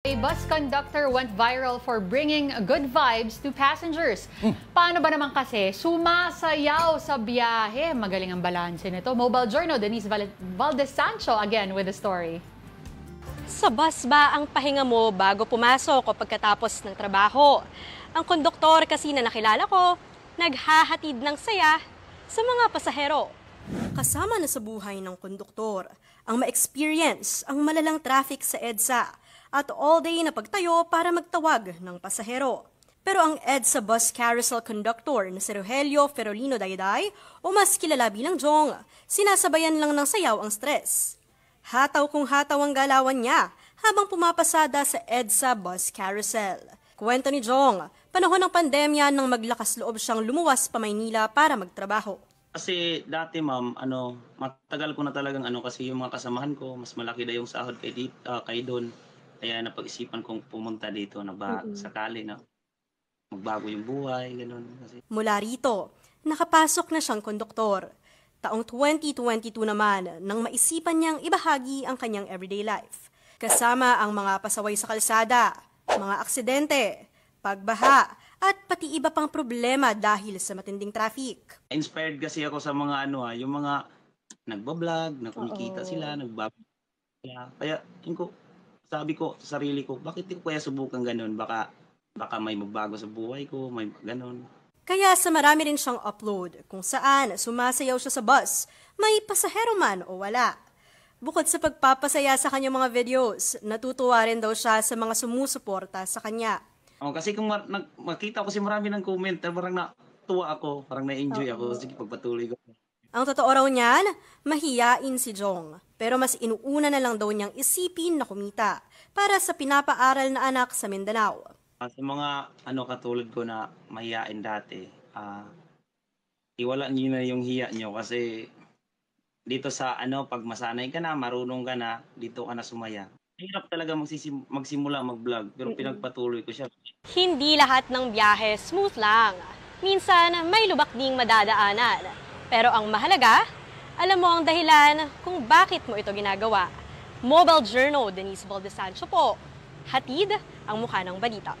A bus conductor went viral for bringing good vibes to passengers. Paano ba naman kasi sumasayaw sa biyahe? Magaling ang balanse nito. Mobile Journal, Denise Valdez Sancho again with the story. Sa bus ba ang pahinga mo bago pumasok o pagkatapos ng trabaho? Ang konduktor kasi na nakilala ko, naghahatid ng saya sa mga pasahero. Kasama na sa buhay ng konduktor ang ma-experience ang malalang traffic sa EDSA at all-day na pagtayo para magtawag ng pasahero. Pero ang EDSA bus carousel conductor na si Rogelio Ferolino Dayday o mas kilala bilang Jong, sinasabayan lang ng sayaw ang stress. Hataw kung hataw ang galawan niya habang pumapasada sa EDSA bus carousel. Kwento ni Jong, panahon ng pandemya nang maglakas loob siyang lumuwas pa Maynila para magtrabaho. Kasi dati ma'am, matagal ko na talagang kasi yung mga kasamahan ko, mas malaki na yung sahod kay doon. Kaya napag-isipan kong pumunta dito na sakali na magbago yung buhay, gano'n. Mula rito, nakapasok na siyang konduktor. Taong 2022 naman nang maisipan niyang ibahagi ang kanyang everyday life. Kasama ang mga pasaway sa kalsada, mga aksidente, pagbaha, at pati iba pang problema dahil sa matinding traffic. Inspired kasi ako sa mga yung mga nagbablog, na kumikita sila, nagbablog sila. Kaya sabi ko sa sarili ko, bakit di ko kaya subukan ganun? Baka may magbago sa buhay ko, may ganun. Kaya sa marami rin siyang upload kung saan sumasayaw siya sa bus, may pasahero man o wala. Bukod sa pagpapasaya sa kanyang mga videos, natutuwa rin daw siya sa mga sumusuporta sa kanya. Kasi kung makita ko kasi marami ng comment, parang natuwa ako, parang na-enjoy ako, sige pagpatuloy ko. Ang totoo raw niyan, mahiyain si Jong. Pero mas inuuna na lang daw niyang isipin na kumita para sa pinapaaral na anak sa Mindanao. Sa mga katulad ko na mahiyain dati, iwala niyo na yung hiya niyo kasi dito sa pag masanay ka na, marunong ka na, dito ka na sumaya. Hirap talaga magsimula mag-vlog pero pinagpatuloy ko siya. Hindi lahat ng biyahe smooth lang. Minsan may lubak ding madadaanan. Pero ang mahalaga, alam mo ang dahilan kung bakit mo ito ginagawa. Mobile Journal, Denise Valdez Sancho po. Hatid ang mukha ng balita.